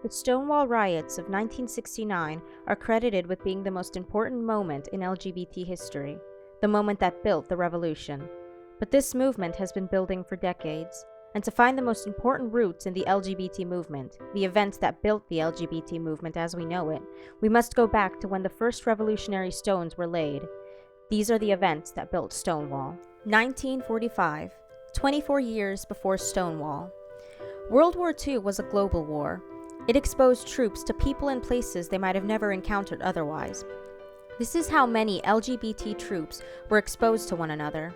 The Stonewall riots of 1969 are credited with being the most important moment in LGBT history, the moment that built the revolution. But this movement has been building for decades, and to find the most important roots in the LGBT movement, the events that built the LGBT movement as we know it, we must go back to when the first revolutionary stones were laid. These are the events that built Stonewall. 1945, 24 years before Stonewall. World War II was a global war. It exposed troops to people and places they might have never encountered otherwise. This is how many LGBT troops were exposed to one another.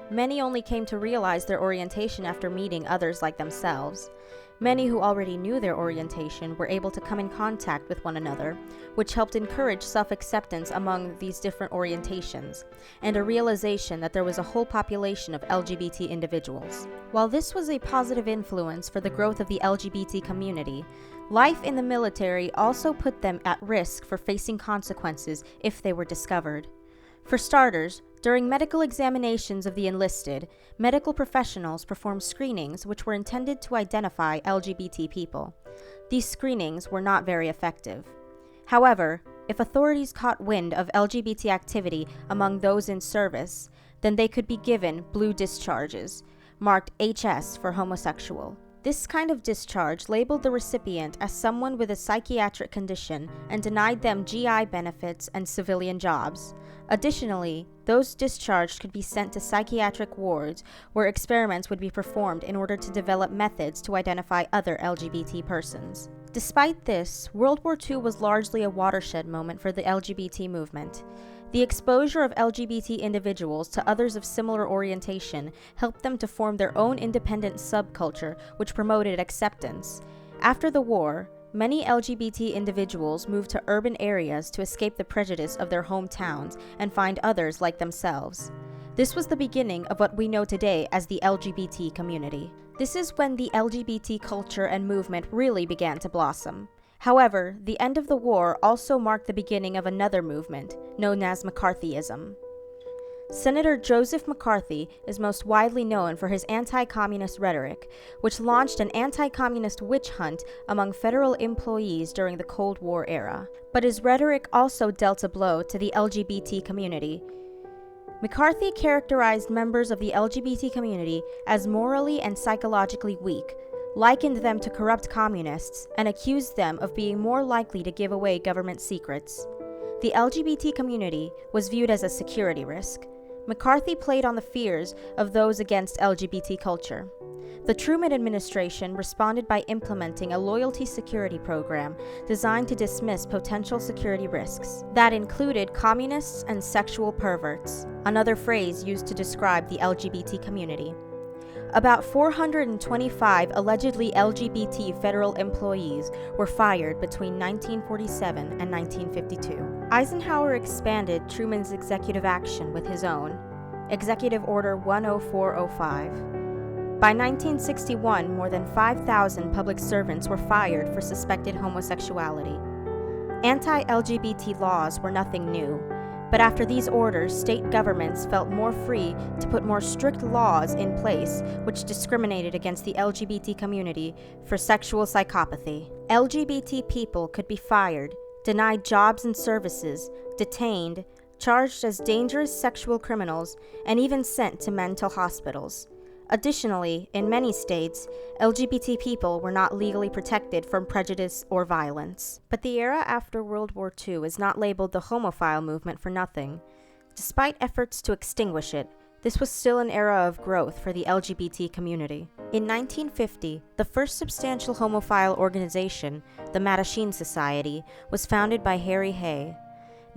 Many only came to realize their orientation after meeting others like themselves. Many who already knew their orientation were able to come in contact with one another, which helped encourage self-acceptance among these different orientations, and a realization that there was a whole population of LGBT individuals. While this was a positive influence for the growth of the LGBT community, life in the military also put them at risk for facing consequences if they were discovered. For starters, during medical examinations of the enlisted, medical professionals performed screenings which were intended to identify LGBT people. These screenings were not very effective. However, if authorities caught wind of LGBT activity among those in service, then they could be given blue discharges, marked HS for homosexual. This kind of discharge labeled the recipient as someone with a psychiatric condition and denied them GI benefits and civilian jobs. Additionally, those discharged could be sent to psychiatric wards where experiments would be performed in order to develop methods to identify other LGBT persons. Despite this, World War II was largely a watershed moment for the LGBT movement. The exposure of LGBT individuals to others of similar orientation helped them to form their own independent subculture which promoted acceptance. After the war, many LGBT individuals moved to urban areas to escape the prejudice of their hometowns and find others like themselves. This was the beginning of what we know today as the LGBT community. This is when the LGBT culture and movement really began to blossom. However, the end of the war also marked the beginning of another movement, known as McCarthyism. Senator Joseph McCarthy is most widely known for his anti-communist rhetoric, which launched an anti-communist witch hunt among federal employees during the Cold War era. But his rhetoric also dealt a blow to the LGBT community. McCarthy characterized members of the LGBT community as morally and psychologically weak, likened them to corrupt communists, and accused them of being more likely to give away government secrets. The LGBT community was viewed as a security risk. McCarthy played on the fears of those against LGBT culture. The Truman administration responded by implementing a loyalty security program designed to dismiss potential security risks. That included communists and sexual perverts, another phrase used to describe the LGBT community. About 425 allegedly LGBT federal employees were fired between 1947 and 1952. Eisenhower expanded Truman's executive action with his own, Executive Order 10405. By 1961, more than 5,000 public servants were fired for suspected homosexuality. Anti-LGBT laws were nothing new. But after these orders, state governments felt more free to put more strict laws in place which discriminated against the LGBT community for sexual psychopathy. LGBT people could be fired, denied jobs and services, detained, charged as dangerous sexual criminals, and even sent to mental hospitals. Additionally, in many states, LGBT people were not legally protected from prejudice or violence. But the era after World War II is not labeled the homophile movement for nothing. Despite efforts to extinguish it, this was still an era of growth for the LGBT community. In 1950, the first substantial homophile organization, the Mattachine Society, was founded by Harry Hay.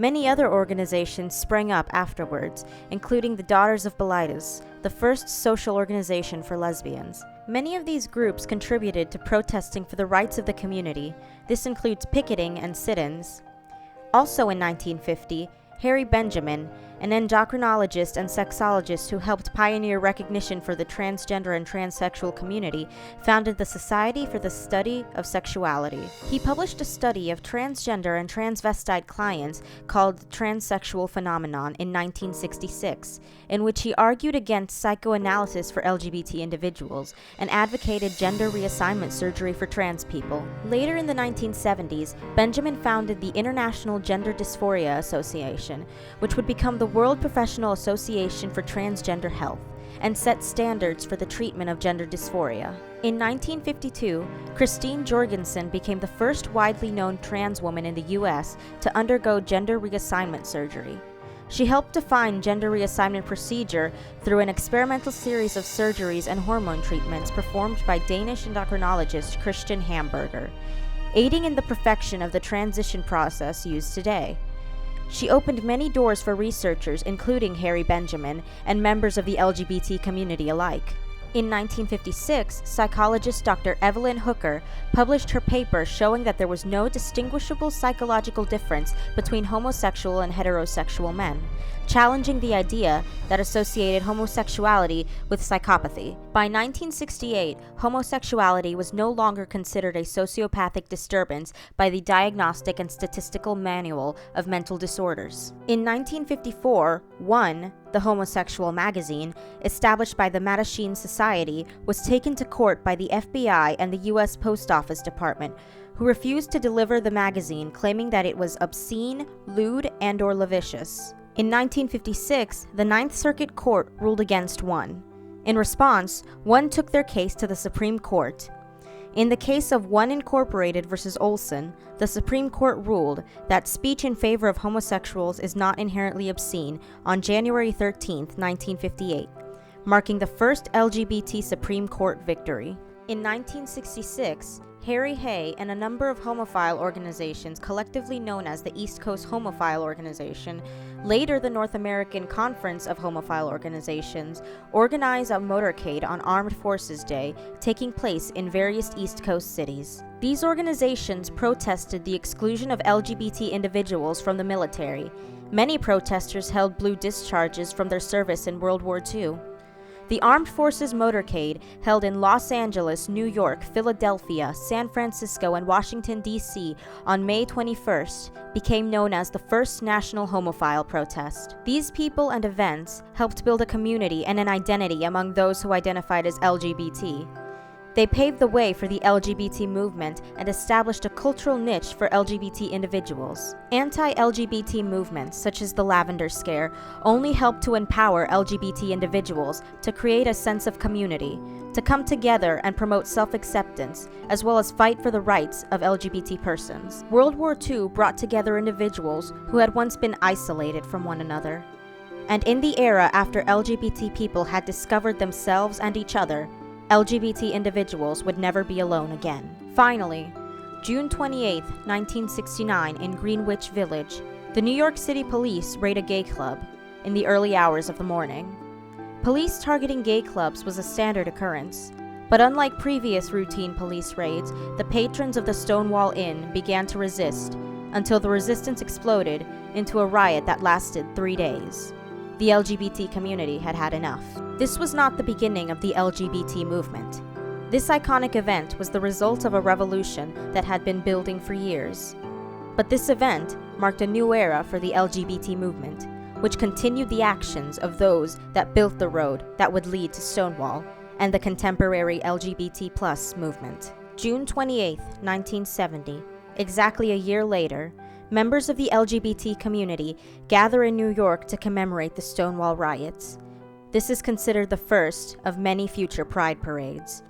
Many other organizations sprang up afterwards, including the Daughters of Bilitis, the first social organization for lesbians. Many of these groups contributed to protesting for the rights of the community. This includes picketing and sit-ins. Also in 1950, Harry Benjamin, an endocrinologist and sexologist who helped pioneer recognition for the transgender and transsexual community, founded the Society for the Study of Sexuality. He published a study of transgender and transvestite clients called The Transsexual Phenomenon in 1966, in which he argued against psychoanalysis for LGBT individuals and advocated gender reassignment surgery for trans people. Later in the 1970s, Benjamin founded the International Gender Dysphoria Association, which would become the World Professional Association for Transgender Health, and set standards for the treatment of gender dysphoria. In 1952, Christine Jorgensen became the first widely known trans woman in the U.S. to undergo gender reassignment surgery. She helped define gender reassignment procedure through an experimental series of surgeries and hormone treatments performed by Danish endocrinologist Christian Hamburger, aiding in the perfection of the transition process used today. She opened many doors for researchers, including Harry Benjamin, and members of the LGBT community alike. In 1956, psychologist Dr. Evelyn Hooker published her paper showing that there was no distinguishable psychological difference between homosexual and heterosexual men, challenging the idea that associated homosexuality with psychopathy. By 1968, homosexuality was no longer considered a sociopathic disturbance by the Diagnostic and Statistical Manual of Mental Disorders. In 1954, One, the homosexual magazine, established by the Mattachine Society, was taken to court by the FBI and the U.S. Post Office Department, who refused to deliver the magazine, claiming that it was obscene, lewd, and/or lascivious. In 1956, the Ninth Circuit Court ruled against One. In response, One took their case to the Supreme Court. In the case of One Incorporated versus Olson, the Supreme Court ruled that speech in favor of homosexuals is not inherently obscene on January 13, 1958, marking the first LGBT Supreme Court victory. In 1966, Harry Hay and a number of homophile organizations collectively known as the East Coast Homophile Organization, later the North American Conference of Homophile Organizations, organized a motorcade on Armed Forces Day, taking place in various East Coast cities. These organizations protested the exclusion of LGBT individuals from the military. Many protesters held blue discharges from their service in World War II. The Armed Forces Motorcade, held in Los Angeles, New York, Philadelphia, San Francisco, and Washington, D.C. on May 21st, became known as the First National Homophile Protest. These people and events helped build a community and an identity among those who identified as LGBT. They paved the way for the LGBT movement and established a cultural niche for LGBT individuals. Anti-LGBT movements, such as the Lavender Scare, only helped to empower LGBT individuals to create a sense of community, to come together and promote self-acceptance, as well as fight for the rights of LGBT persons. World War II brought together individuals who had once been isolated from one another. And in the era after LGBT people had discovered themselves and each other, LGBT individuals would never be alone again. Finally, June 28, 1969, in Greenwich Village, the New York City police raid a gay club in the early hours of the morning. Police targeting gay clubs was a standard occurrence, but unlike previous routine police raids, the patrons of the Stonewall Inn began to resist until the resistance exploded into a riot that lasted 3 days. The LGBT community had had enough. This was not the beginning of the LGBT movement. This iconic event was the result of a revolution that had been building for years. But this event marked a new era for the LGBT movement, which continued the actions of those that built the road that would lead to Stonewall and the contemporary LGBT+ movement. June 28, 1970, exactly a year later, members of the LGBT community gather in New York to commemorate the Stonewall riots. This is considered the first of many future pride parades.